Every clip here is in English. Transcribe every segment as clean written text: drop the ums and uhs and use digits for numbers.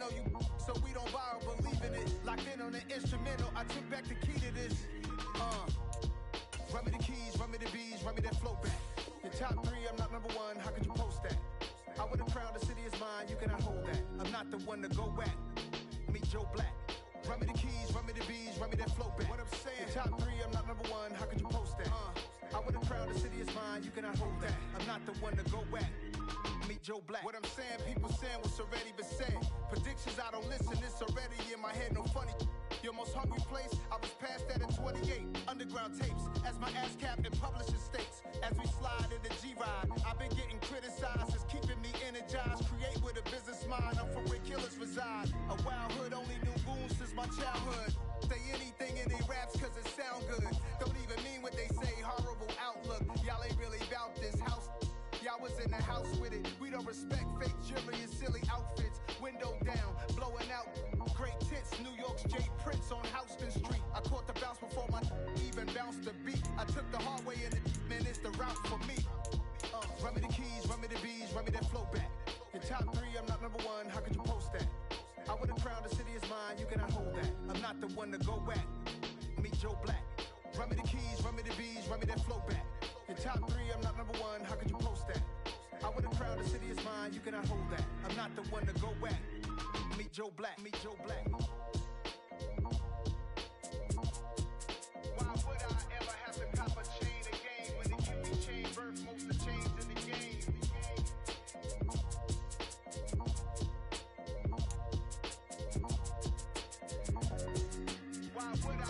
know you, so we don't borrow, believe in it. Locked in on the instrumental, I took back the key to this. Run me the keys, run me the bees, run me that flow back. Your top 3, I'm not number 1, how could you post that? I would've crowned the city is mine, you cannot hold that. I'm not the one to go at. Meet Joe Black. Run me the keys, run me the bees, run me that flow back. What I'm saying, your top 3, I'm not number 1, how could you post that? I would've crowned the city is mine, you cannot hold that. I'm not the one to go at. Meet Joe Black. What I'm saying, people saying what's already been said. Predictions, I don't listen, it's already in my head, no funny. Your most hungry place, I was past that at 28. Underground tapes, as my ass cap in publishing states. As we slide in the G-Ride, I've been getting criticized, it's keeping me energized. Create with a business mind, I'm from where killers reside. A wild hood, only knew goons since my childhood. Say anything in they raps cause it sound good. Don't even mean what they say, horrible outlook. Y'all ain't really about this house. Y'all was in the house with it. We don't respect fake jewelry and silly outfits. Window down, blowing out great tits. New York's J. Prince on Houston Street. I caught the bounce before my even bounced the beat. I took the hard way in it, man, it's the route for me. Run me the keys, run me the bees, run me that flow back. Your top 3, I'm not number 1, how could you post that? I would've crowned the city is mine, you cannot hold that. I'm not the one to go at. Meet Joe Black. Run me the keys, run me the bees, run me that flow back. Your top 3, I'm not number 1, how could you post that? I would've crowned the city is mine, you cannot hold that. I'm not the one to go at. Meet Joe Black, meet Joe Black. Why would I ever have to cop a chain again when it can be chain birth most of the chains in the game? Why would I?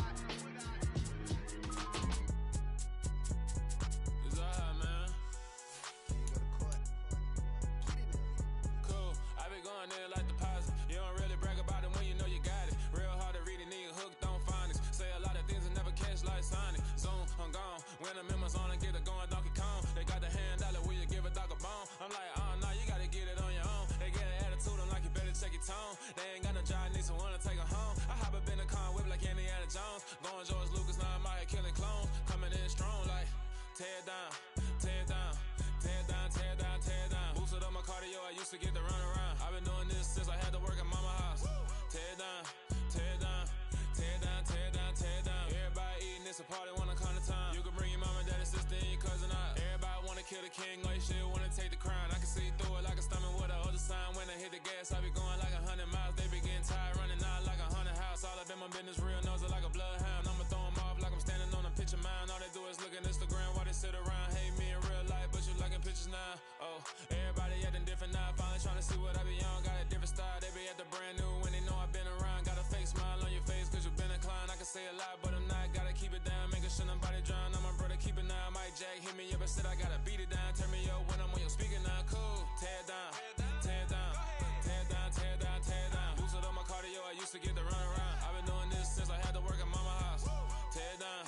Going in like deposit. You don't really brag about it when you know you got it. Real hard to read a nigga hooked on phonics. Say a lot of things and never catch like Sonic. Zoom, I'm gone. When the members on and get it going Donkey Kong. They got the hand dollar, will you give a dog a bone? I'm like, oh no, you gotta get it on your own. They get an attitude, I'm like, you better check your tone. They ain't got no job, need someone to take her home. I hop up in the car, whip like Indiana Jones. Going George Lucas, now I'm out here killing clones. Coming in strong like, tear down, tear down. Tear down, tear down, tear down. Boosted up my cardio, I used to get to run around. I've been doing this since I had to work at mama house. Tear down, tear down, tear down, tear down, tear down. Everybody eating, it's a party, wanna come to time. You can bring your mama, daddy, sister, and your cousin out. Everybody wanna kill the king, or you shit wanna take the crown. I can see through it like a stomach with a other sign. When I hit the gas, I be going like 100 miles. They be getting tired, running out like 100 house. All up in my business, real nose it like a bloodhound. I'ma throw them off like I'm standing on a picture mound. All they do is look at Instagram while they sit around. Hate me in real life, but you liking pictures now. Oh, everybody acting different now. Finally trying to see what I be on. Got a different style, they be at the brand new when they know I've been around. Got a fake smile on your face cause you been inclined. I can say a lot, but I'm not. Gotta keep it down, making sure nobody drown. I'm my brother, keep it now. Mike Jack hit me up and said I gotta beat it down. Turn me up when I'm on your speaker now. Cool, tear down, tear down, tear down, tear down, tear down. Boosted up my cardio, I used to get to run around. I've been doing this since I had to work at mama house. Tear down,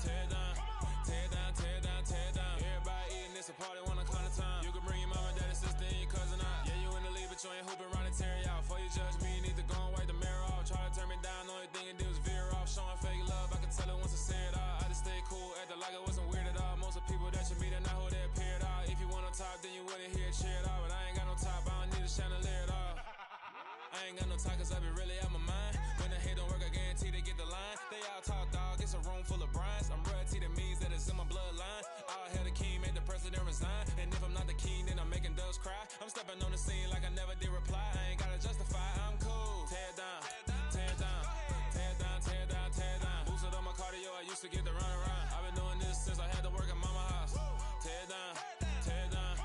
tear down, tear down, tear down, tear down. Everybody eating, it's a party, wanna come to time. You can bring your mama, daddy, sister, and your cousin out. Yeah, you in the league, but you ain't hooping around and tear you out. Before you judge me, you need to go and wipe the mirror off. Try to turn me down, only thing it did was veer off. Showing fake love, I can tell it once I say it all. I just stay cool, acting like it wasn't weird at all. Most of the people that you meet are not who they appear at all. If you want on top, then you wouldn't hear it cheer at all. But I ain't got no top, I don't need a chandelier at all. I ain't got no time cause I be really out my mind. When the hate don't work, I guarantee they get the line. They all talk dog, it's a room full of brinds. I'm royalty, that means that it's in my bloodline. All hail the king, made the president resign. And if I'm not the king, then I'm making doves cry. I'm stepping on the scene like I never did reply. I ain't gotta justify, I'm cool. Tear down, tear down, tear down, tear down, tear down. Boosted up my cardio, I used to get to run around. I've been doing this since I had to work at mama house. Tear down, tear down,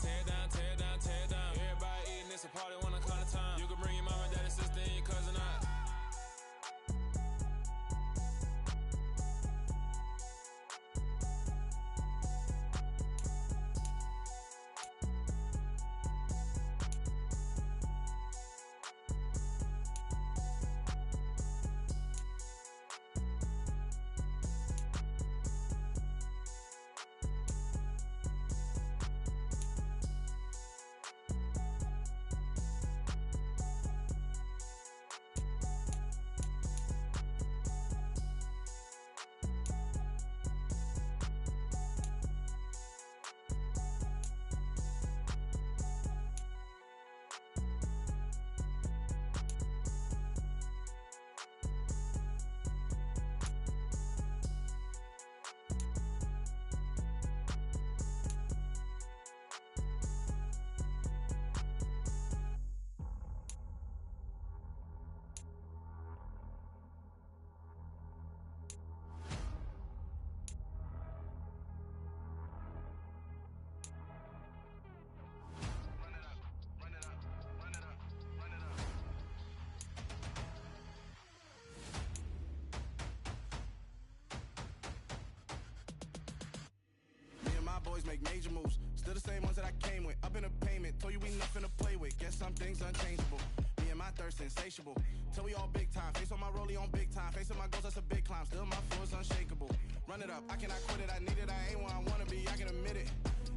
tear down, tear down, tear down. Everybody eating, it's a party, wanna come to time. You can bring your mama, daddy, sister, and your cousin out. make major moves. Still the same ones that I came with. Up in the payment, told you we nothing to play with. Guess some things unchangeable. Me and my thirst insatiable. Till we all big time. Face on my rollie on big time. Facing my goals, that's a big climb. Still my flow is unshakable. Run it up, I cannot quit it. I need it, I ain't where I wanna be, I can admit it.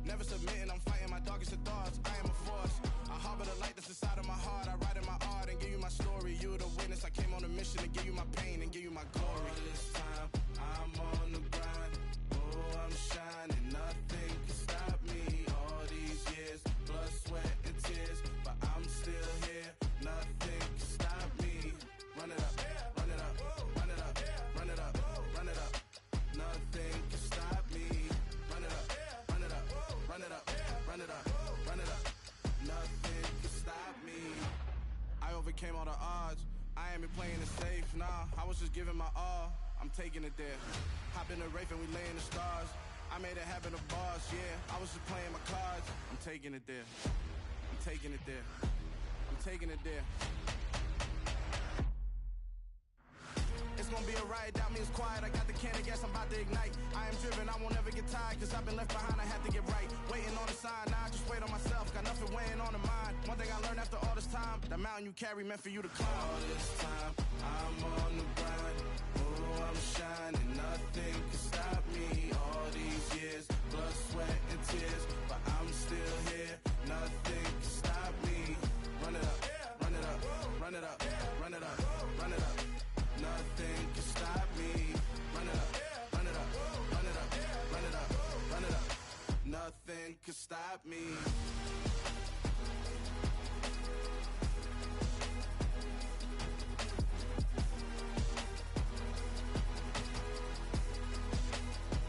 Never submitting, I'm fighting my darkest of thoughts. I am a force. I harbor the light that's inside of my heart. I write in my art and give you my story. You the witness. I came on a mission to give you my pain and give you my glory. All this time, I'm on the grind. Oh, I'm shining. Nothing can stop me. All these years, blood, sweat, and tears. But I'm still here. Nothing can stop me. Run it up, run it up, run it up, run it up, run it up. Nothing can stop me. Run it up, run it up, run it up, run it up, run it up. Nothing can stop me. I overcame all the odds. I ain't been playing it safe, nah. I was just giving my all. I'm taking it there. Hop in the Wraith and we lay in the stars. I made it happen, the boss, yeah. I was just playing my cards. I'm taking it there. I'm taking it there. I'm taking it there. It's gonna be a riot, doubt me it's quiet. I got the can of gas, I'm about to ignite. I am driven, I won't ever get tired. Cause I've been left behind, I have to get right. Waiting on the sign, now I just wait on myself. Got nothing weighing on the mind. One thing I learned after all this time, the mountain you carry meant for you to climb. All this time, I'm on the grind. Oh, I'm shining, nothing can stop me. All these years, blood, sweat, and tears. But I'm still here, nothing can stop me. Run it up, run it up, run it up, run it up, run it up. Nothing can stop me. Run it up, run it up, run it up, run it up, run it up. Nothing can stop me.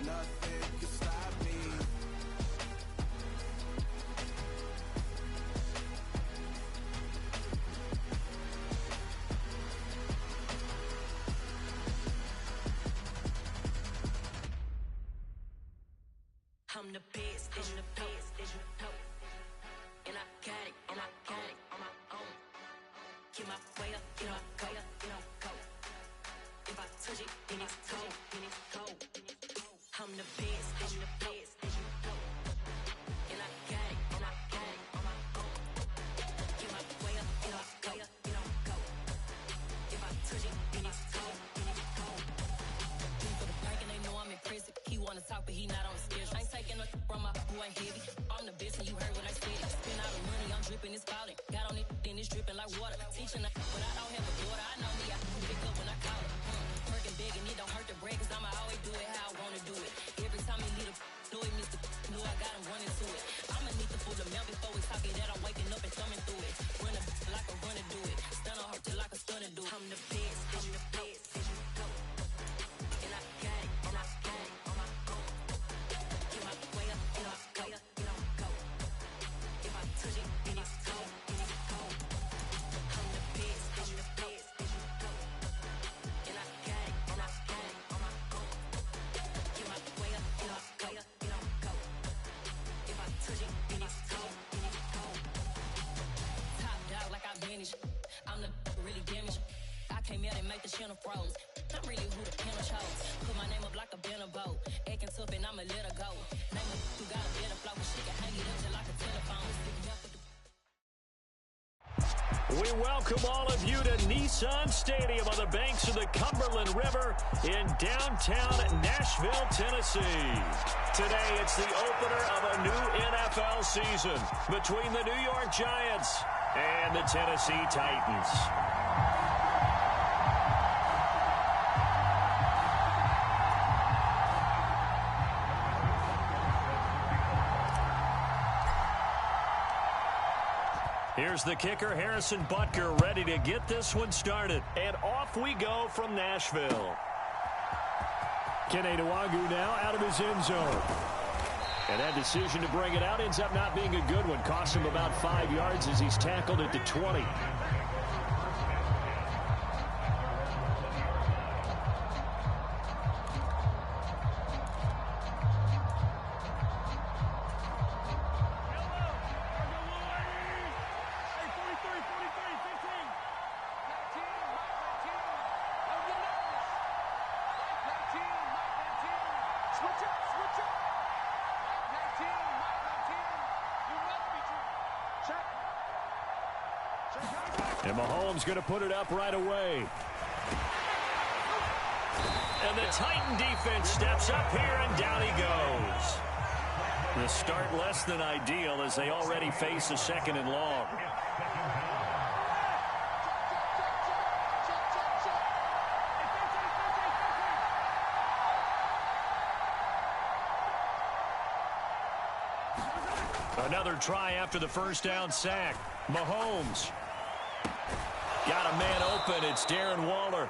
Nothing can stop me. I'm the best, I'm the best, and I got it, and I got it on my own. Get my way up, get my go, go. If I touch it, then it's cold, then it's cold. I'm the best, I'm the best, and I got it, and I got it on my own. Get my way up, get my go. If I touch it, then it's cold, then it's cold. Do for the bank and they know I'm in prison. He wanna talk, but he not on the schedule. I ain't taking nothing from my boy ain't heavy. I'm the best and you heard what I said. Spend all the money, I'm dripping, it's falling. Got on it, then it's dripping like water. Teaching her, but I don't have a daughter. I know me, I pick up when I call her. Working big and it don't hurt the bread, cause I'ma always do it how I wanna do it. Every time he leave the know he missed the knew I got him running to it. I'ma need to pull the mail before we talking that I'm waking up and thumbing through it. Run a like a runner do it. Stun on her till like a stunner do it. I'm the best, I'm the best, and I got it, and I got it on my own. Get my way up, get my go. If I touch it, then it's cold, then it's cold. I'm the best, I'm the best, and I got it, and I got it on my own. Get my way up, get my go. If I touch it, then it's cold, then it's cold. Top dog like I manage. I'm the really damaged. I came out and make the channel froze. I'm really who the piano chose. Put my name up like a banner boat. Acting tough and I'ma let her go. Name her who got a better flow, but she can hang it up just like a telephone. We welcome all of you to Nissan Stadium on the banks of the Cumberland River in downtown Nashville, Tennessee. Today, it's the opener of a new NFL season between the New York Giants and the Tennessee Titans. Here's the kicker, Harrison Butker, ready to get this one started. And off we go from Nashville. Kene Nwangwu now out of his end zone. And that decision to bring it out ends up not being a good one. Cost him about 5 yards as he's tackled at the 20. Switch up. 19. And Mahomes going to put it up right away. And the Titan defense steps up here, and down he goes. The start less than ideal as they already face a 2nd and long. Another try after the first down sack. Mahomes got a man open. It's Darren Waller.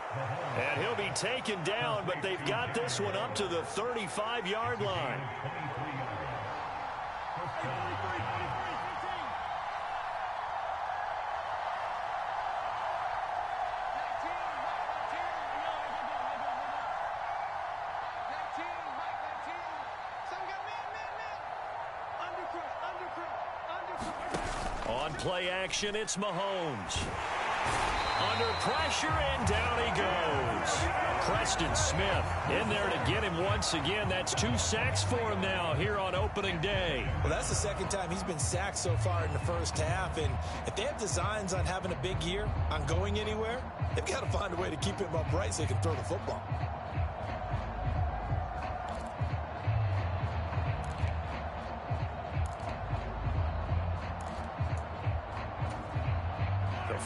And he'll be taken down, but they've got this one up to the 35-yard line. On play action, it's Mahomes. Under pressure, and down he goes. Preston Smith in there to get him once again. That's 2 sacks for him now here on opening day. Well, that's the 2nd time he's been sacked so far in the first half. And if they have designs on having a big year, on going anywhere, they've got to find a way to keep him upright so he can throw the football.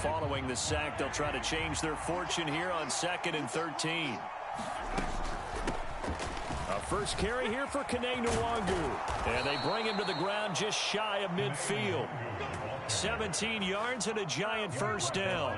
Following the sack, they'll try to change their fortune here on 2nd and 13. A first carry here for Kene Nwangu. And they bring him to the ground just shy of midfield. 17 yards and a giant first down.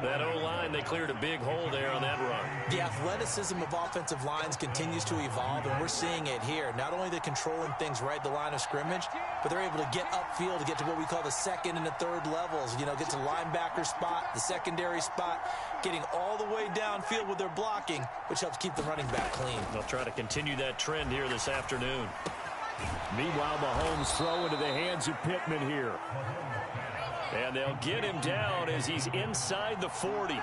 That O-line, they cleared a big hole there on that run. The athleticism of offensive lines continues to evolve, and we're seeing it here. Not only are they controlling things right at the line of scrimmage, but they're able to get upfield to get to what we call the 2nd and the 3rd levels. You know, get to the linebacker spot, the secondary spot, getting all the way downfield with their blocking, which helps keep the running back clean. They'll try to continue that trend here this afternoon. Meanwhile, Mahomes throw into the hands of Pittman here. And they'll get him down as he's inside the 40.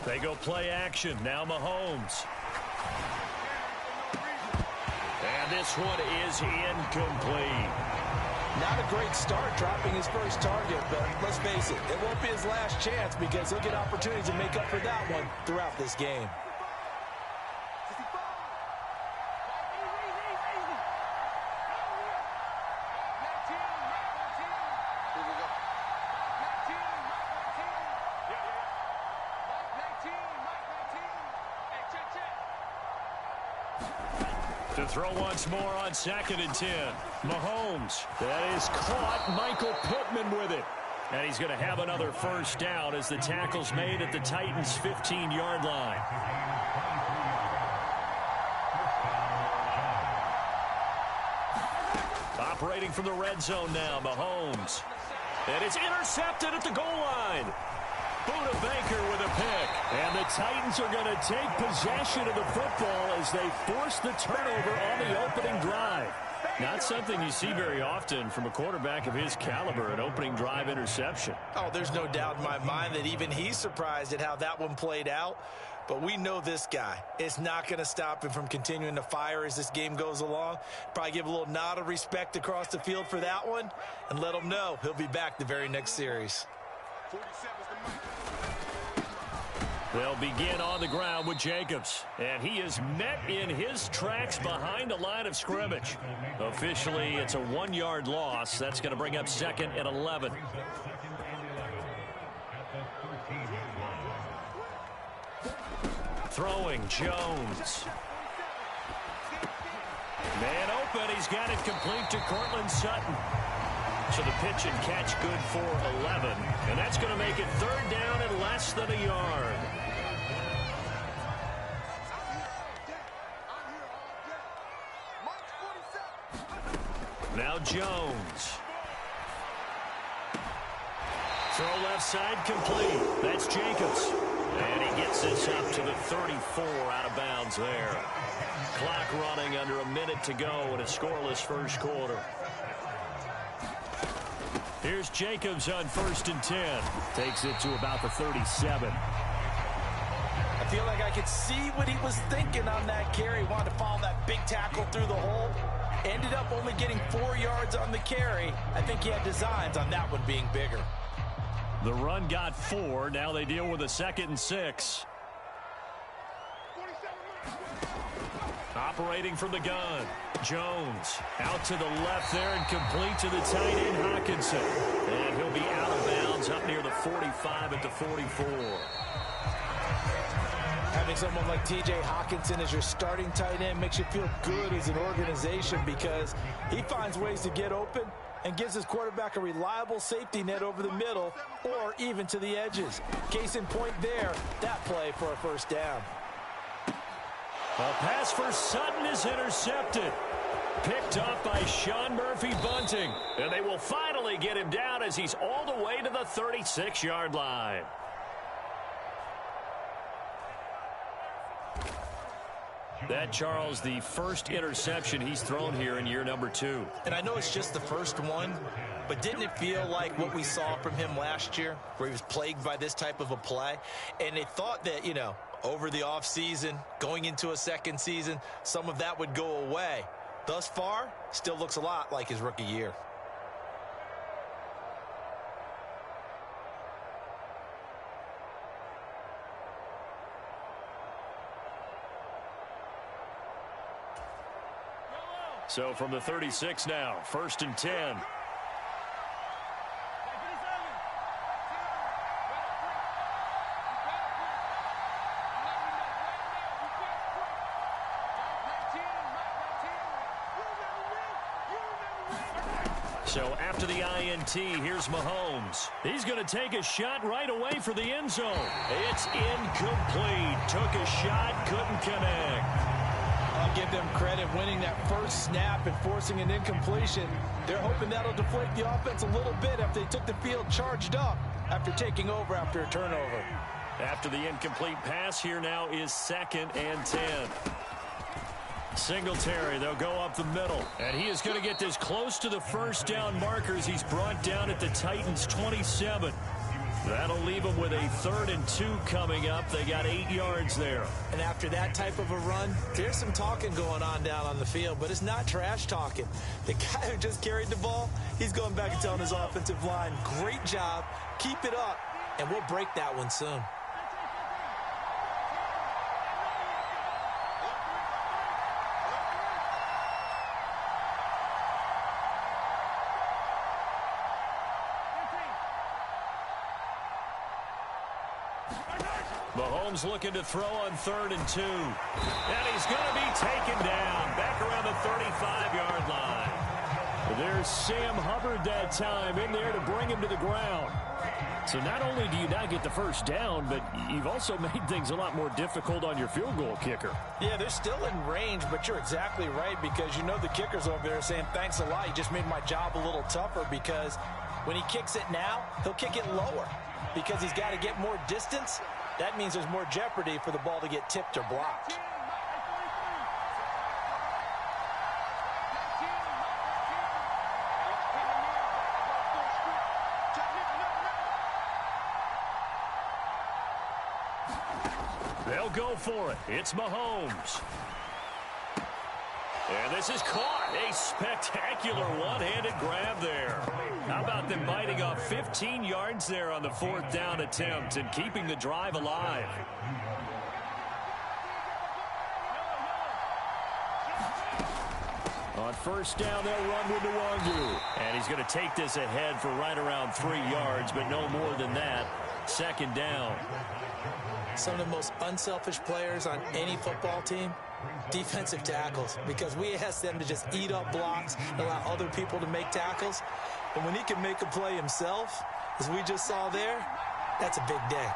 They go play action. Now Mahomes. And this one is incomplete. Not a great start dropping his first target, but let's face it, it won't be his last chance because he'll get opportunities to make up for that one throughout this game. To throw once more on 2nd and 10. Mahomes. That is caught. Michael Pittman with it. And he's going to have another first down as the tackle's made at the Titans' 15-yard line. Operating from the red zone now, Mahomes. And it's intercepted at the goal line. Buda Baker with a pick. And the Titans are going to take possession of the football as they force the turnover on the opening drive. Not something you see very often from a quarterback of his caliber, an opening drive interception. Oh, there's no doubt in my mind that even he's surprised at how that one played out. But we know this guy. It's not going to stop him from continuing to fire as this game goes along. Probably give a little nod of respect across the field for that one and let him know he'll be back the very next series. They'll begin on the ground with Jacobs. And he is met in his tracks behind the line of scrimmage. Officially, it's a 1-yard loss. That's going to bring up 2nd and 11. Throwing, Jones. Man open. He's got it complete to Cortland Sutton. So the pitch and catch good for 11. And that's going to make it 3rd down and less than a yard. Now Jones. Throw left side complete. That's Jacobs. And he gets this up to the 34, out of bounds there. Clock running, under a minute to go in a scoreless first quarter. Here's Jacobs on 1st and 10. Takes it to about the 37. I feel like I could see what he was thinking on that carry. Wanted to follow that big tackle through the hole. Ended up only getting 4 yards on the carry. I think he had designs on that one being bigger. The run got 4. Now they deal with a 2nd and 6. Operating from the gun. Jones out to the left there and complete to the tight end Hawkinson. And he'll be out of bounds up near the 45 at the 44. Having someone like T.J. Hawkinson as your starting tight end makes you feel good as an organization because he finds ways to get open and gives his quarterback a reliable safety net over the middle or even to the edges. Case in point there, that play for a first down. A pass for Sutton is intercepted. Picked up by Sean Murphy-Bunting. And they will finally get him down as he's all the way to the 36-yard line. That, Charles, the first interception he's thrown here in year number 2. And I know it's just the first one, but didn't it feel like what we saw from him last year, where he was plagued by this type of a play? And they thought that, you know, over the offseason, going into a second season, some of that would go away. Thus far, still looks a lot like his rookie year. So from the 36 now, 1st and 10. So after the INT, here's Mahomes. He's going to take a shot right away for the end zone. It's incomplete. Took a shot, couldn't connect. I'll give them credit winning that first snap and forcing an incompletion. They're hoping that'll deflate the offense a little bit after they took the field charged up after taking over after a turnover. After the incomplete pass, here now is 2nd and 10. Singletary, they'll go up the middle. And he is going to get this close to the first down markers. He's brought down at the Titans' 27. That'll leave them with a 3rd and 2 coming up. They got 8 yards there. And after that type of a run, there's some talking going on down on the field, but it's not trash talking. The guy who just carried the ball, he's going back and telling his offensive line, great job, keep it up, and we'll break that one soon. Mahomes looking to throw on 3rd and 2. And he's going to be taken down back around the 35-yard line. There's Sam Hubbard that time in there to bring him to the ground. So not only do you not get the first down, but you've also made things a lot more difficult on your field goal kicker. Yeah, they're still in range, but you're exactly right because you know the kicker's over there saying, thanks a lot. You just made my job a little tougher because when he kicks it now, he'll kick it lower because he's got to get more distance. That means there's more jeopardy for the ball to get tipped or blocked. They'll go for it. It's Mahomes. And this is caught. A spectacular one-handed grab there. How about them biting off 15 yards there on the 4th down attempt and keeping the drive alive? On 1st down, they'll run with Nwangu. And he's going to take this ahead for right around 3 yards, but no more than that. 2nd down. Some of the most unselfish players on any football team, defensive tackles, because we ask them to just eat up blocks and allow other people to make tackles. And when he can make a play himself, as we just saw there, that's a big day.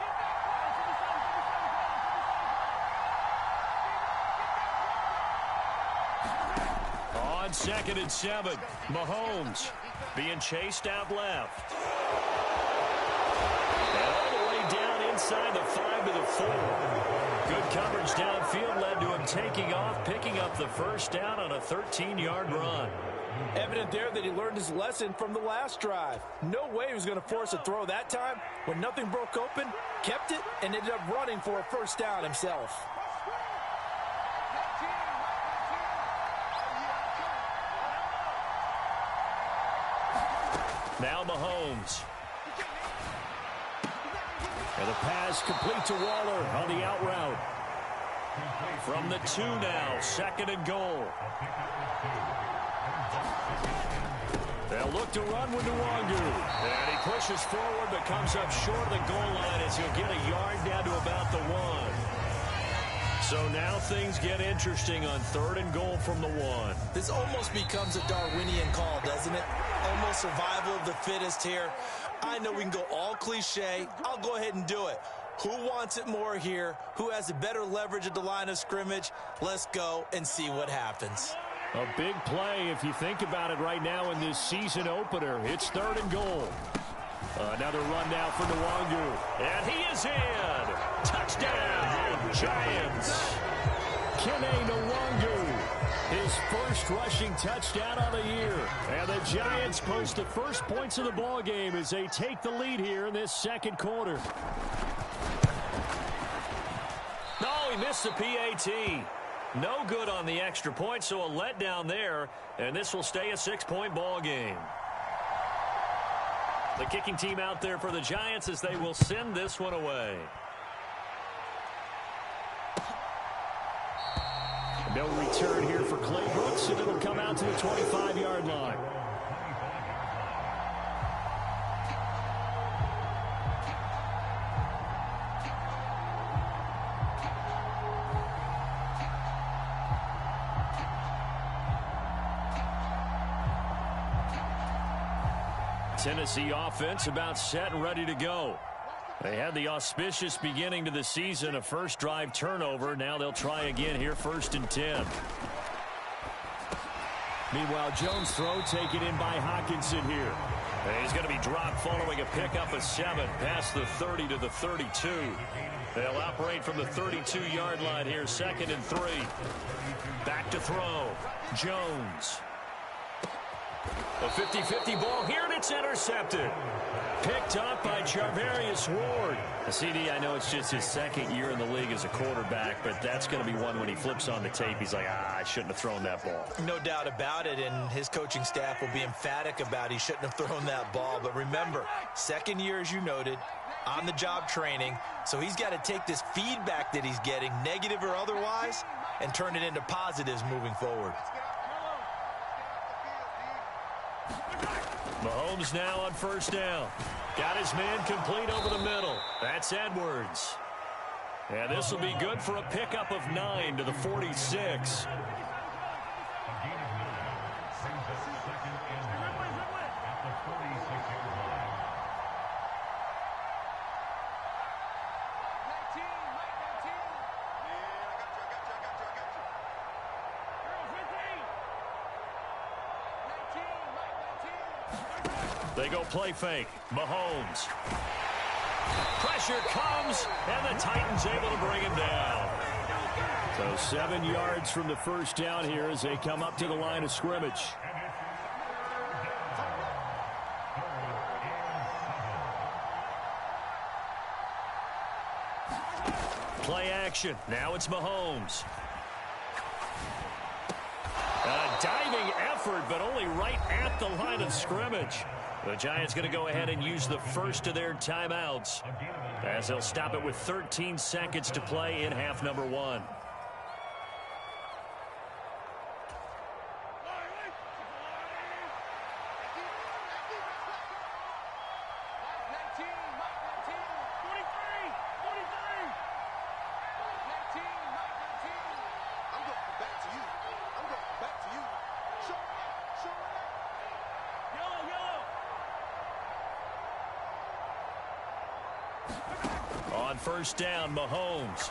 On 2nd and 7, Mahomes being chased out left. And all the way down inside the 5 to the 4. Good coverage downfield led to him taking off, picking up the first down on a 13-yard run. Evident there that he learned his lesson from the last drive. No way he was going to force a throw that time. When nothing broke open, kept it, and ended up running for a first down himself. Now Mahomes. And the pass complete to Waller on the out route. From the 2 now, 2nd and goal. They'll look to run with Nwangu. And he pushes forward but comes up short of the goal line as he'll get a yard down to about the 1. So now things get interesting on 3rd and goal from the 1. This almost becomes a Darwinian call, doesn't it? Almost survival of the fittest here. I know we can go all cliche. I'll go ahead and do it. Who wants it more here? Who has a better leverage at the line of scrimmage? Let's go and see what happens. A big play if you think about it right now in this season opener. It's 3rd and goal. Another run now for Nwangu. And he is in. Touchdown, Giants. Kene Nwangu. His first rushing touchdown of the year. And the Giants post the first points of the ball game as they take the lead here in this 2nd quarter. No, he missed the PAT. No good on the extra point, so a letdown there. And this will stay a 6-point ball game. The kicking team out there for the Giants as they will send this one away. No return here for Clay Brooks, and it'll come out to the 25-yard line. Tennessee offense about set and ready to go. They had the auspicious beginning to the season, a first drive turnover. Now they'll try again here, 1st and 10. Meanwhile, Jones' throw taken in by Hockenson here. And he's going to be dropped following a pickup of 7 past the 30 to the 32. They'll operate from the 32-yard line here, 2nd and 3. Back to throw. Jones. A 50-50 ball here, and it's intercepted. Picked up by Charvarius Ward. CD, I know it's just his 2nd year in the league as a quarterback, but that's going to be one when he flips on the tape. He's like, I shouldn't have thrown that ball. No doubt about it, and his coaching staff will be emphatic about he shouldn't have thrown that ball. But remember, 2nd year, as you noted, on-the-job training, so he's got to take this feedback that he's getting, negative or otherwise, and turn it into positives moving forward. Mahomes now on 1st down. Got his man complete over the middle. That's Edwards. And this will be good for a pickup of 9 to the 46. They go play fake. Mahomes. Pressure comes, and the Titans able to bring him down. So 7 yards from the first down here as they come up to the line of scrimmage. Play action. Now it's Mahomes. A diving effort, but only right at the line of scrimmage. The Giants going to go ahead and use the first of their timeouts as they'll stop it with 13 seconds to play in half number 1. On 1st down, Mahomes.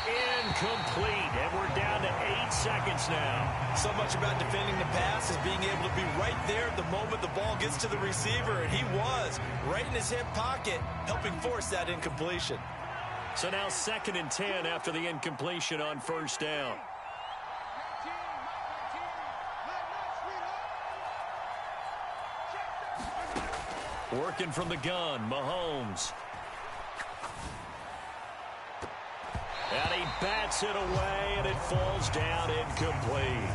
Incomplete, and we're down to 8 seconds now. So much about defending the pass is being able to be right there at the moment the ball gets to the receiver, and he was right in his hip pocket, helping force that incompletion. So now 2nd and 10 after the incompletion on first down. Working from the gun, Mahomes. And he bats it away, and it falls down incomplete.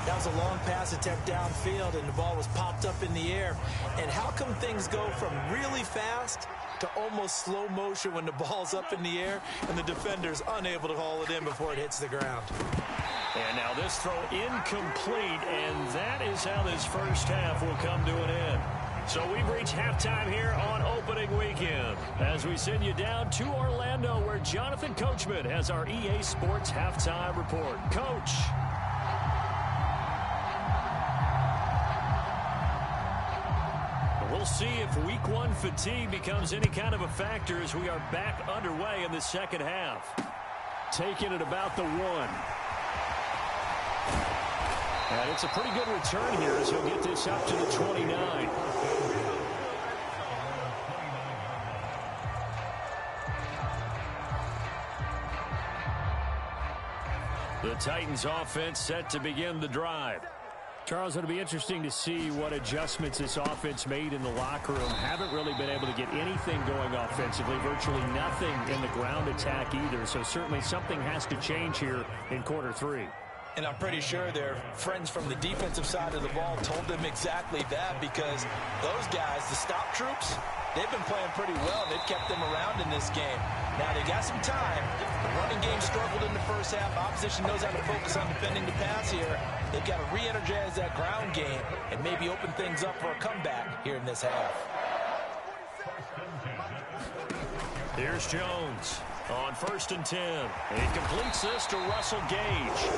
That was a long pass attempt downfield, and the ball was popped up in the air. And how come things go from really fast to almost slow motion when the ball's up in the air and the defender's unable to haul it in before it hits the ground? And now this throw incomplete, and that is how this first half will come to an end. So we've reached halftime here on opening weekend as we send you down to Orlando, where Jonathan Coachman has our EA Sports halftime report. Coach. We'll see if week 1 fatigue becomes any kind of a factor as we are back underway in the second half. Taking it about the 1. And it's a pretty good return here as he'll get this up to the 29. The Titans offense set to begin the drive. Charles, it'll be interesting to see what adjustments this offense made in the locker room. Haven't really been able to get anything going offensively, virtually nothing in the ground attack either. So certainly something has to change here in quarter 3. And I'm pretty sure their friends from the defensive side of the ball told them exactly that, because those guys, the stop troops, they've been playing pretty well. They've kept them around in this game. Now they got some time. The running game struggled in the first half. Opposition knows how to focus on defending the pass here. They've got to re-energize that ground game and maybe open things up for a comeback here in this half. Here's Jones on 1st and 10. He completes this to Russell Gage.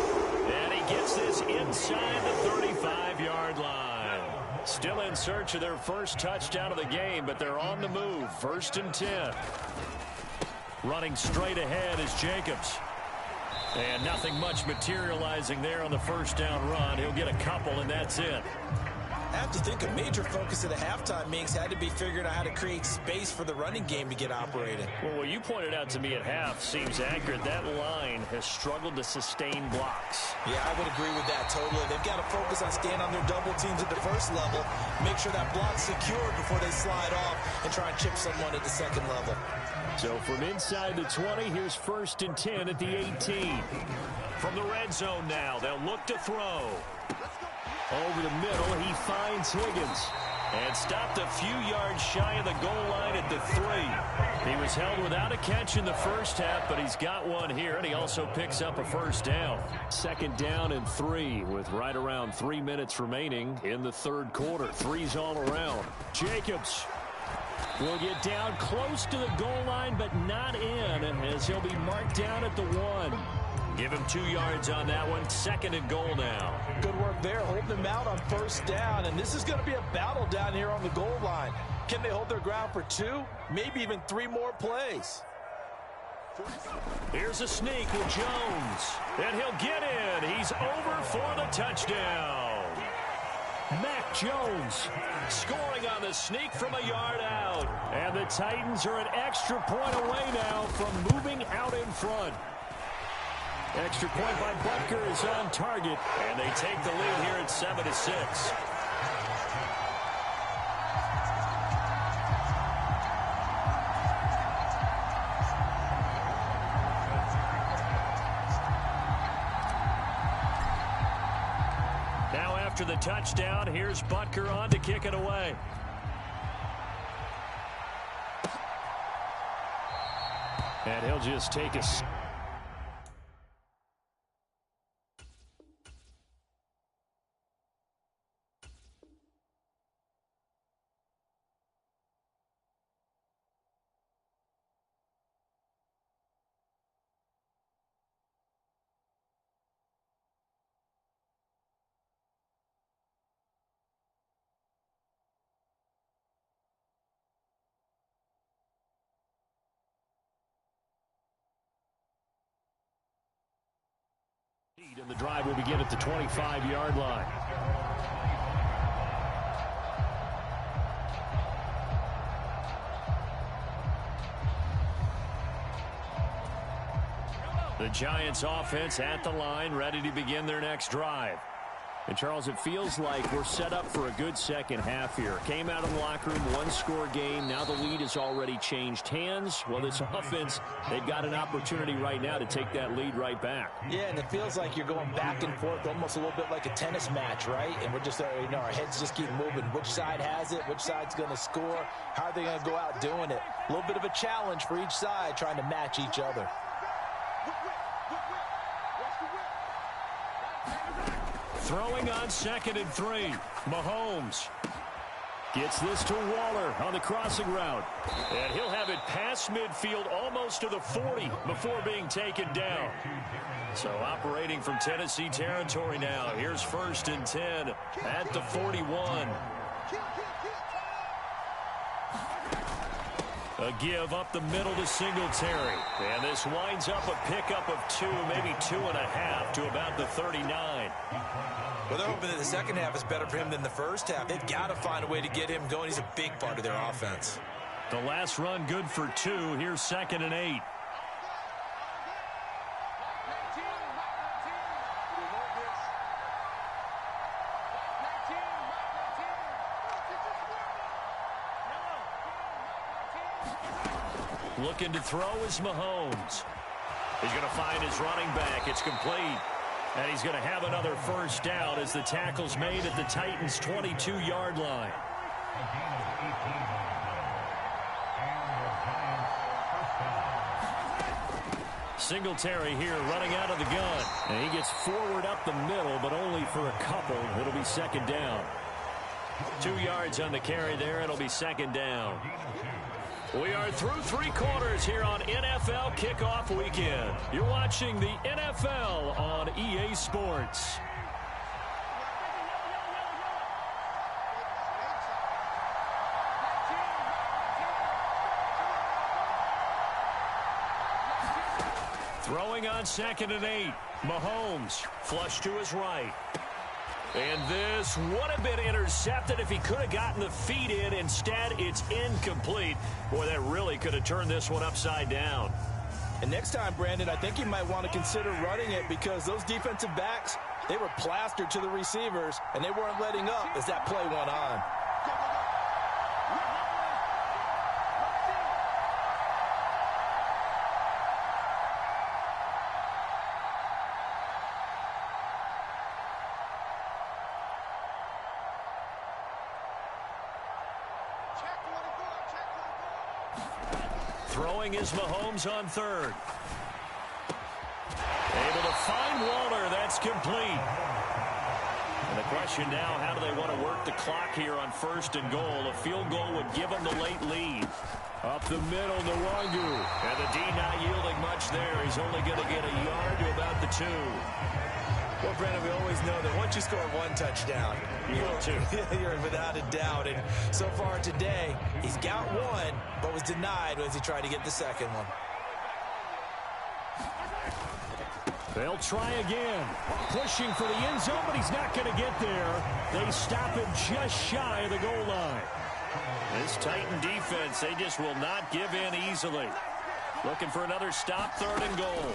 And he gets this inside the 35-yard line. Still in search of their first touchdown of the game, but they're on the move. 1st and 10. Running straight ahead is Jacobs. And nothing much materializing there on the first down run. He'll get a couple, and that's it. I have to think a major focus of the halftime meetings had to be figuring out how to create space for the running game to get operated. Well, what you pointed out to me at half seems accurate. That line has struggled to sustain blocks. Yeah, I would agree with that totally. They've got to focus on staying on their double teams at the first level, make sure that block's secured before they slide off and try and chip someone at the second level. So from inside the 20, here's 1st and 10 at the 18. From the red zone now, they'll look to throw. Over the middle, he finds Higgins. And stopped a few yards shy of the goal line at the 3. He was held without a catch in the first half, but he's got one here, and he also picks up a first down. 2nd down and 3 with right around 3 minutes remaining in the 3rd quarter. 3's all around. Jacobs will get down close to the goal line, but not in, as he'll be marked down at the 1. Give him 2 yards on that one. 2nd and goal now. Good work there, holding them out on first down. And this is going to be a battle down here on the goal line. Can they hold their ground for 2, maybe even 3 more plays? Here's a sneak with Jones. And he'll get in. He's over for the touchdown. Mac Jones scoring on the sneak from a yard out. And the Titans are an extra point away now from moving out in front. Extra point by Butker is on target, and they take the lead here at 7-6. Now after the touchdown, here's Butker on to kick it away. And he'll just take a... And the drive will begin at the 25-yard line. The Giants offense at the line, ready to begin their next drive. And, Charles, it feels like we're set up for a good second half here. Came out of the locker room, one-score game. Now the lead has already changed hands. Well, this offense, they've got an opportunity right now to take that lead right back. Yeah, and it feels like you're going back and forth almost a little bit like a tennis match, right? And we're just, our heads just keep moving. Which side has it? Which side's going to score? How are they going to go out doing it? A little bit of a challenge for each side trying to match each other. Throwing on 2nd and 3. Mahomes gets this to Waller on the crossing route. And he'll have it past midfield almost to the 40 before being taken down. So operating from Tennessee territory now. Here's 1st and 10 at the 41. A give up the middle to Singletary. And this winds up a pickup of 2, maybe 2.5 to about the 39. Well, they're hoping that the second half is better for him than the first half. They've got to find a way to get him going. He's a big part of their offense. The last run good for 2. Here's 2nd and 8. Looking to throw is Mahomes. He's going to find his running back. It's complete. And he's going to have another first down as the tackle's made at the Titans' 22-yard line. Singletary here running out of the gun. And he gets forward up the middle, but only for a couple. It'll be 2nd down. 2 yards on the carry there. It'll be 2nd down. We are through 3 quarters here on NFL Kickoff Weekend. You're watching the NFL on EA Sports. Throwing on 2nd and 8. Mahomes flush to his right. And this would have been intercepted if he could have gotten the feet in. Instead, it's incomplete. Boy, that really could have turned this one upside down. And next time, Brandon, I think you might want to consider running it because those defensive backs, they were plastered to the receivers, and they weren't letting up as that play went on. Throwing is Mahomes on 3rd. Able to find Waller. That's complete. And the question now, how do they want to work the clock here on 1st and goal? A field goal would give them the late lead. Up the middle, Nwangu. And the D not yielding much there. He's only going to get a yard to about the 2. Well, Brandon, we always know that once you score 1 touchdown, you're without a doubt. And so far today, he's got 1, but was denied as he tried to get the second one. They'll try again. Pushing for the end zone, but he's not going to get there. They stop him just shy of the goal line. This Titan defense, they just will not give in easily. Looking for another stop, 3rd and goal.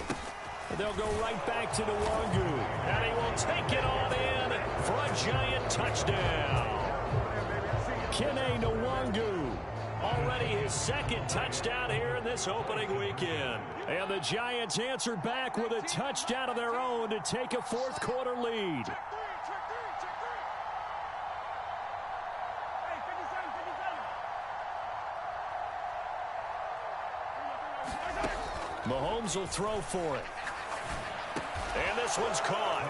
They'll go right back to Nwangu. And he will take it on in for a Giant touchdown. Kene Nwangu. Already his 2nd touchdown here in this opening weekend. And the Giants answer back with a touchdown of their own to take a 4th quarter lead. Mahomes will throw for it. And this one's caught.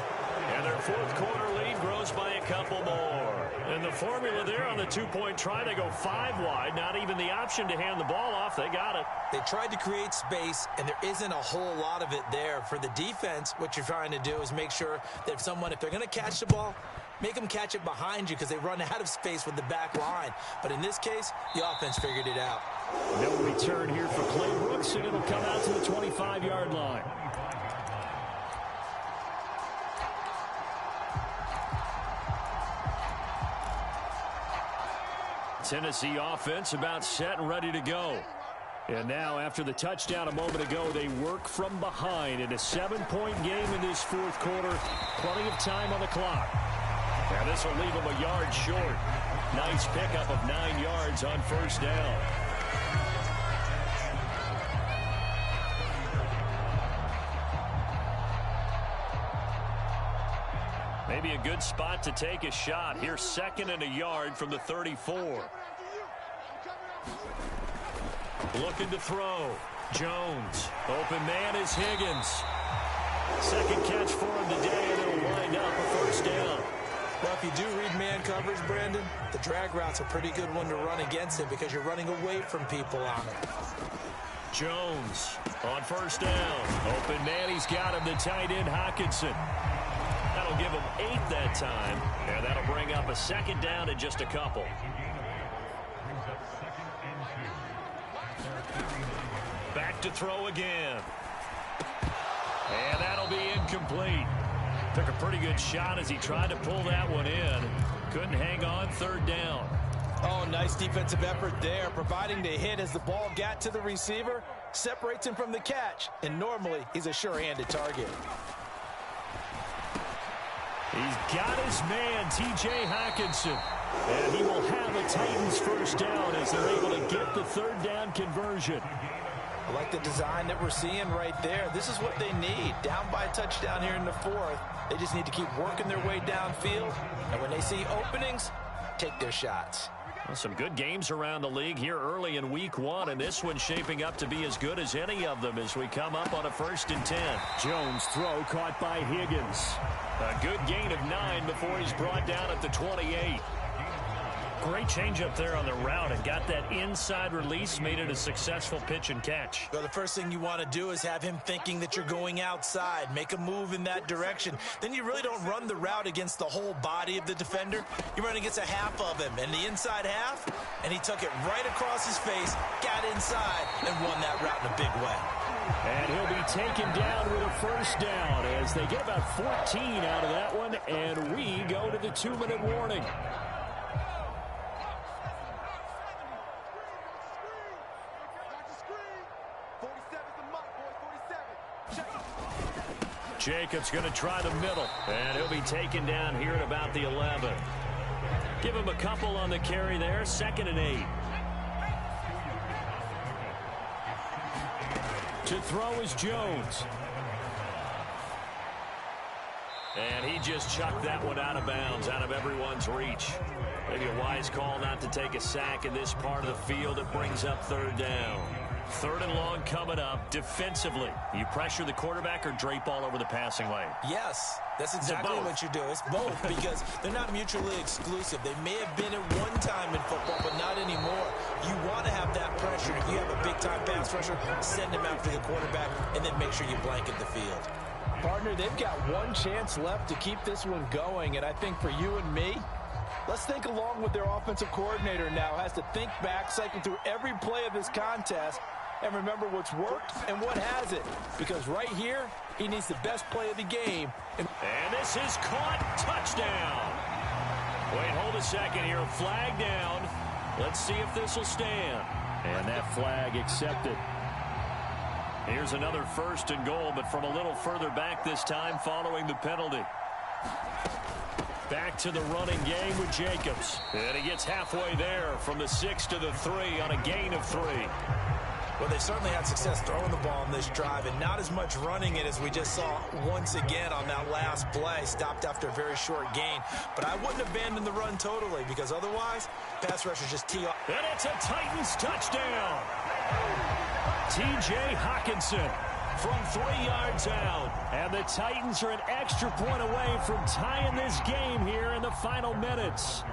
And their 4th quarter lead grows by a couple more. And the formula there on the 2-point try, they go 5 wide. Not even the option to hand the ball off. They got it. They tried to create space, and there isn't a whole lot of it there. For the defense, what you're trying to do is make sure that if they're going to catch the ball, make them catch it behind you because they run out of space with the back line. But in this case, the offense figured it out. No return here for Clay Brooks, and it'll come out to the 25-yard line. Tennessee offense about set and ready to go. And now, after the touchdown a moment ago, they work from behind in a 7-point game in this fourth quarter. Plenty of time on the clock. Now, this will leave them a yard short. Nice pickup of 9 yards on first down. Maybe a good spot to take a shot. Here's 2nd and a yard from the 34. Looking to throw. Jones. Open man is Higgins. Second catch for him today, and it'll wind up a first down. Well, if you do read man coverage, Brandon, the drag route's a pretty good one to run against it because you're running away from people on it. Jones on first down. Open man, he's got him, the tight end, Hockenson. That'll give him 8 that time, and that'll bring up a second down and just a couple. Back to throw again. And that'll be incomplete. Took a pretty good shot as he tried to pull that one in. Couldn't hang on, third down. Oh, nice defensive effort there, providing the hit as the ball got to the receiver, separates him from the catch, and normally he's a sure-handed target. He's got his man, T.J. Hockenson. And he will have a Titans first down as they're able to get the third down conversion. I like the design that we're seeing right there. This is what they need. Down by a touchdown here in the fourth. They just need to keep working their way downfield. And when they see openings, take their shots. Well, some good games around the league here early in week 1, and this one's shaping up to be as good as any of them as we come up on a 1st and 10. Jones throw caught by Higgins. A good gain of 9 before he's brought down at the 28. Great change up there on the route and got that inside release, made it a successful pitch and catch. Well, the first thing you want to do is have him thinking that you're going outside, make a move in that direction. Then you really don't run the route against the whole body of the defender. You run against a half of him, and the inside half, and he took it right across his face, got inside, and won that route in a big way. And he'll be taken down with a first down as they get about 14 out of that one, and we go to the 2-minute warning. Jacobs going to try the middle, and he'll be taken down here at about the 11. Give him a couple on the carry there, 2nd and 8. To throw is Jones. And he just chucked that one out of bounds, out of everyone's reach. Maybe a wise call not to take a sack in this part of the field. It brings up third down. 3rd and long coming up. Defensively, you pressure the quarterback or drape all over the passing lane? Yes, that's exactly what you do. It's both because they're not mutually exclusive. They may have been at one time in football, but not anymore. You want to have that pressure. If you have a big-time pass rusher, send him after the quarterback, and then make sure you blanket the field. Partner, they've got one chance left to keep this one going, and I think for you and me, let's think along with their offensive coordinator now. Has to think back, cycle through every play of this contest, and remember what's worked and what hasn't. Because right here, he needs the best play of the game. And this is caught. Touchdown. Wait, hold a second here. Flag down. Let's see if this will stand. And that flag accepted. Here's another 1st and goal, but from a little further back this time following the penalty. Back to the running game with Jacobs. And he gets halfway there from the 6 to the 3 on a gain of 3. Well, they certainly had success throwing the ball on this drive and not as much running it as we just saw once again on that last play. Stopped after a very short gain. But I wouldn't abandon the run totally because otherwise, pass rushers just tee off. And it's a Titans touchdown. T.J. Hockenson from 3 yards out. And the Titans are an extra point away from tying this game here in the final minutes.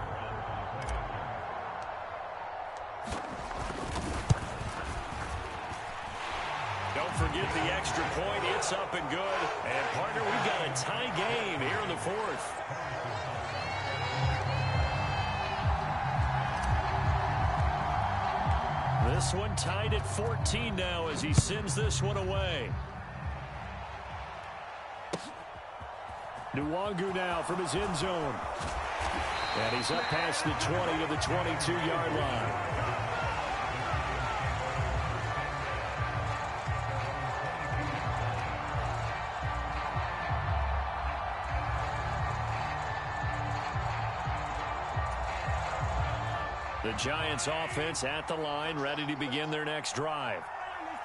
Don't forget the extra point. It's up and good. And, partner, we've got a tie game here in the 4th. This one tied at 14 now as he sends this one away. Nwangu now from his end zone. And he's up past the 20 to the 22-yard line. The Giants offense at the line, ready to begin their next drive.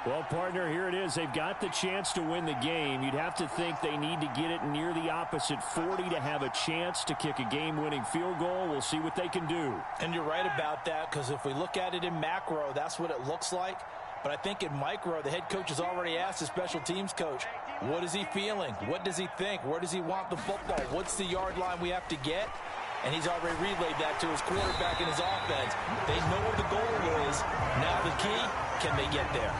Well, partner, here it is. They've got the chance to win the game. You'd have to think they need to get it near the opposite 40 to have a chance to kick a game-winning field goal. We'll see what they can do. And you're right about that, because if we look at it in macro, that's what it looks like. But I think in micro, the head coach has already asked the special teams coach, what is he feeling? What does he think? Where does he want the football? What's the yard line we have to get? And he's already relayed that to his quarterback and his offense. They know what the goal is. Now the key, can they get there?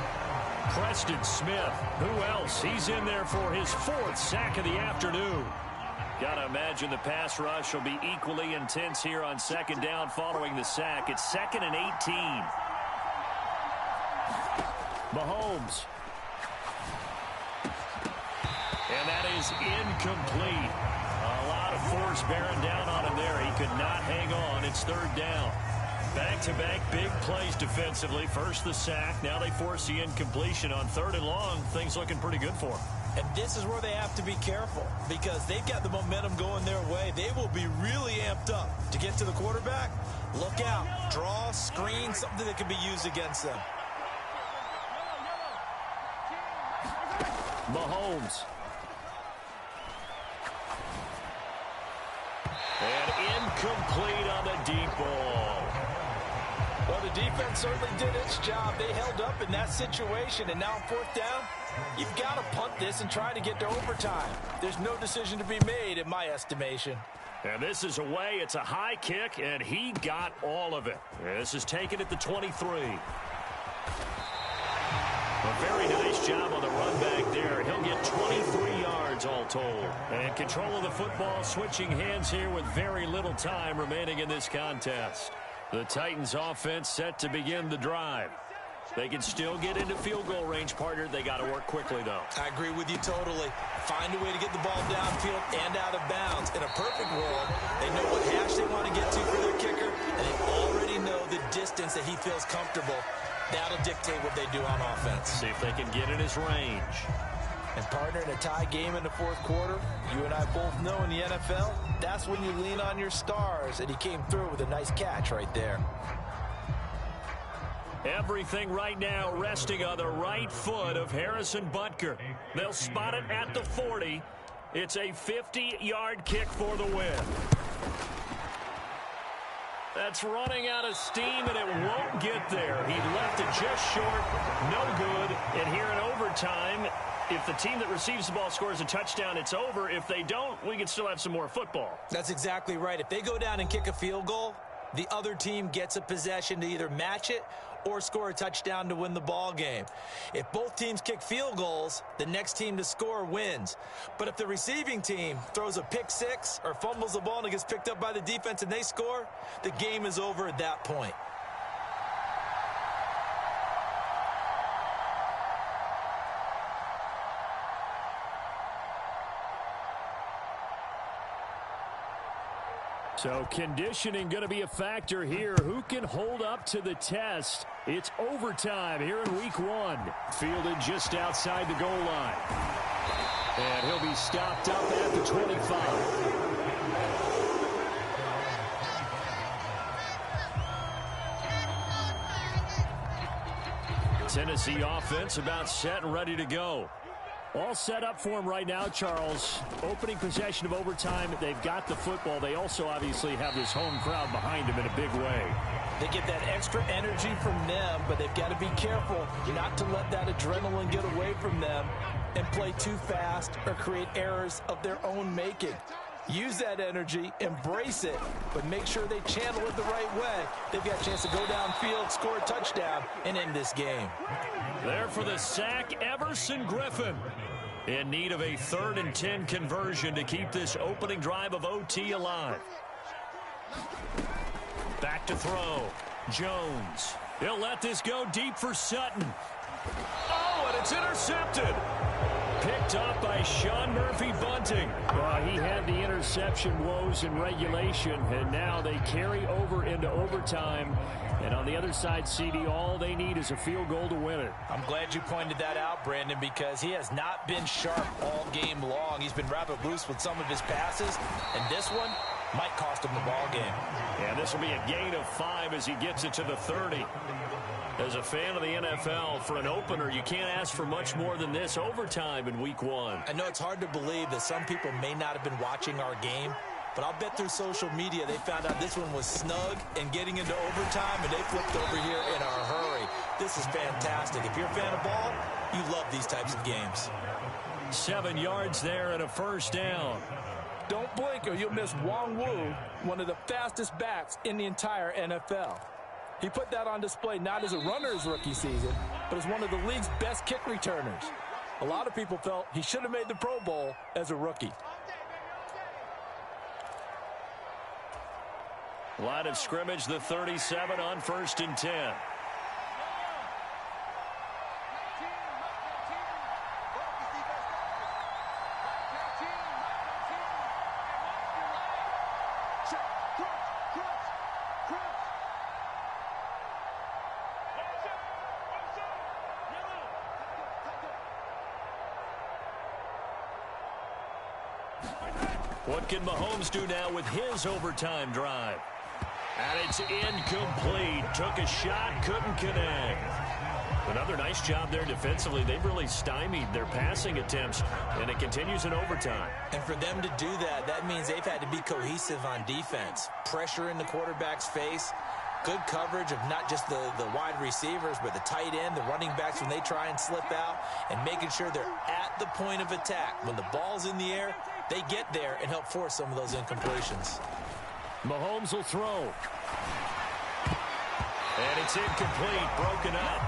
Preston Smith, who else? He's in there for his 4th sack of the afternoon. Got to imagine the pass rush will be equally intense here on 2nd down following the sack. It's 2nd and 18. Mahomes. And that is incomplete. A lot of force bearing down on him there. He could not hang on. It's 3rd down. Back-to-back big plays defensively. First the sack. Now they force the incompletion on 3rd and long. Things looking pretty good for them. And this is where they have to be careful, because they've got the momentum going their way. They will be really amped up to get to the quarterback. Look out. Draw, screen, something that can be used against them. Mahomes. And incomplete on the deep ball. Well, the defense certainly did its job. They held up in that situation, and now on 4th down, you've got to punt this and try to get to overtime. There's no decision to be made, in my estimation. And this is away. It's a high kick, and he got all of it. This is taken at the 23. A very nice job on the run back there. He'll get 23 yards all told. And control of the football, switching hands here with very little time remaining in this contest. The Titans offense set to begin the drive. They can still get into field goal range, partner. They got to work quickly, though. I agree with you totally. Find a way to get the ball downfield and out of bounds. In a perfect world, they know what hash they want to get to for their kicker, and they already know the distance that he feels comfortable. That'll dictate what they do on offense. See if they can get in his range. And partner, in a tie game in the 4th quarter, you and I both know in the NFL, that's when you lean on your stars, and he came through with a nice catch right there. Everything right now resting on the right foot of Harrison Butker. They'll spot it at the 40. It's a 50-yard kick for the win. That's running out of steam, and it won't get there. He left it just short, no good. And here in overtime, if the team that receives the ball scores a touchdown, it's over. If they don't, we can still have some more football. That's exactly right. If they go down and kick a field goal, the other team gets a possession to either match it or score a touchdown to win the ball game. If both teams kick field goals, the next team to score wins. But if the receiving team throws a pick six or fumbles the ball and it gets picked up by the defense and they score, the game is over at that point. So conditioning going to be a factor here. Who can hold up to the test? It's overtime here in week 1. Fielded just outside the goal line. And he'll be stopped up at the 25. Tennessee offense about set and ready to go. All set up for him right now, Charles. Opening possession of overtime. They've got the football. They also obviously have this home crowd behind them in a big way. They get that extra energy from them, but they've got to be careful not to let that adrenaline get away from them and play too fast or create errors of their own making. Use that energy, embrace it, but make sure they channel it the right way. They've got a chance to go downfield, score a touchdown, and end this game. There for the sack, Everson Griffin. In need of a 3rd and 10 conversion to keep this opening drive of OT alive. Back to throw. Jones. He'll let this go deep for Sutton. Oh, and it's intercepted. Picked up by Sean Murphy-Bunting. Well, he had the interception interception woes in regulation, and now they carry over into overtime. And on the other side, CD, all they need is a field goal to win it. I'm glad you pointed that out, Brandon, because he has not been sharp all game long. He's been rather loose with some of his passes, and this one might cost him the ball game. Yeah, this will be a gain of 5 as he gets it to the 30. As a fan of the NFL, for an opener, you can't ask for much more than this overtime in Week 1. I know it's hard to believe that some people may not have been watching our game, but I'll bet through social media they found out this one was snug and getting into overtime, and they flipped over here in a hurry. This is fantastic. If you're a fan of ball, you love these types of games. 7 yards there and a first down. Don't blink or you'll miss Wong Wu, one of the fastest backs in the entire NFL. He put that on display not as a runner his rookie season, but as one of the league's best kick returners. A lot of people felt he should have made the Pro Bowl as a rookie. Line of scrimmage, the 37 on 1st and 10. What can Mahomes do now with his overtime drive? And it's incomplete. Took a shot, couldn't connect. Another nice job there defensively. They've really stymied their passing attempts, and it continues in overtime. And for them to do that, that means they've had to be cohesive on defense. Pressure in the quarterback's face. Good coverage of not just the wide receivers, but the tight end, the running backs when they try and slip out, and making sure they're at the point of attack. When the ball's in the air, they get there and help force some of those incompletions. Mahomes will throw. And it's incomplete, broken up.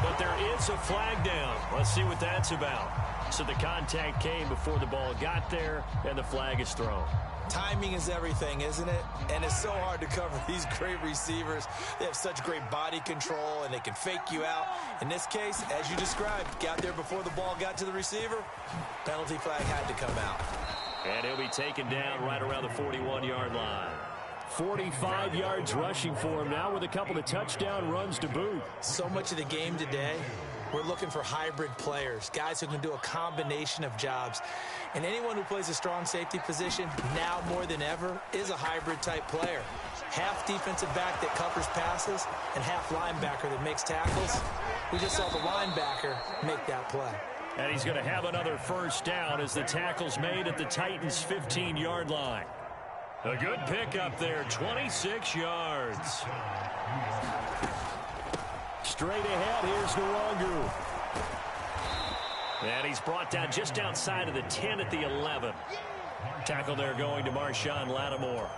But there is a flag down. Let's see what that's about. So the contact came before the ball got there, and the flag is thrown. Timing is everything, isn't it? And it's so hard to cover these great receivers. They have such great body control, and they can fake you out. In this case, as you described, got there before the ball got to the receiver. Penalty flag had to come out. And he'll be taken down right around the 41-yard line. 45 yards rushing for him now with a couple of touchdown runs to boot. So much of the game today, we're looking for hybrid players, guys who can do a combination of jobs. And anyone who plays a strong safety position, now more than ever, is a hybrid-type player. Half defensive back that covers passes and half linebacker that makes tackles. We just saw the linebacker make that play. And he's going to have another first down as the tackle's made at the Titans' 15-yard line. A good pickup there, 26 yards. Straight ahead, here's Nwangu. And he's brought down just outside of the 10 at the 11. Tackle there going to Marshawn Lattimore.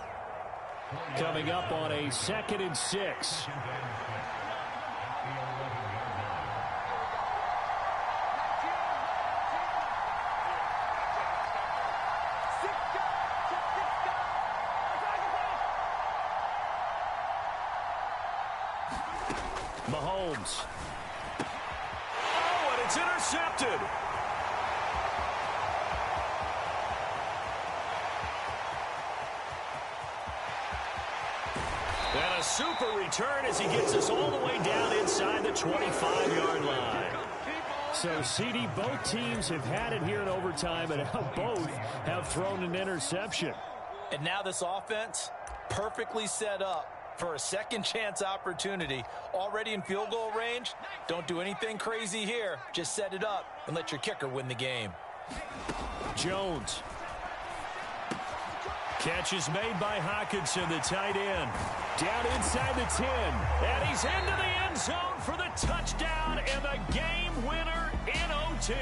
Coming up on a 2nd and 6. Mahomes. Oh, and it's intercepted. And a super return as he gets us all the way down inside the 25-yard line. So, CD, both teams have had it here in overtime, and now both have thrown an interception. And now this offense, perfectly set up for a second chance opportunity. Already in field goal range. Don't do anything crazy here. Just set it up and let your kicker win the game. Jones. Catch is made by Hockenson, the tight end. Down inside the 10. And he's into the end zone for the touchdown and the game winner in OT.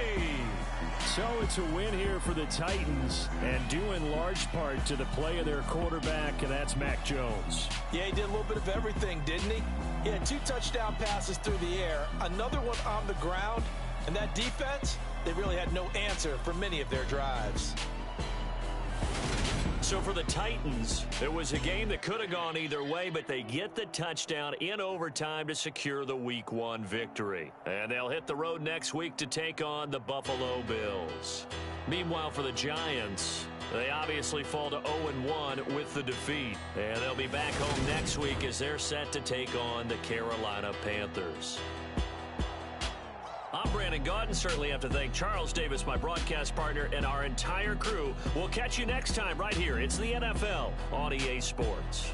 So it's a win here for the Titans, and due in large part to the play of their quarterback, and that's Mac Jones. Yeah, he did a little bit of everything, didn't he? He had 2 touchdown passes through the air, another one on the ground, and that defense, they really had no answer for many of their drives. So for the Titans, it was a game that could have gone either way, but they get the touchdown in overtime to secure the Week 1 victory. And they'll hit the road next week to take on the Buffalo Bills. Meanwhile, for the Giants, They obviously fall to 0-1 with the defeat. And they'll be back home next week as they're set to take on the Carolina Panthers. I'm Brandon Gaudin. Certainly have to thank Charles Davis, my broadcast partner, and our entire crew. We'll catch you next time right here. It's the NFL on EA Sports.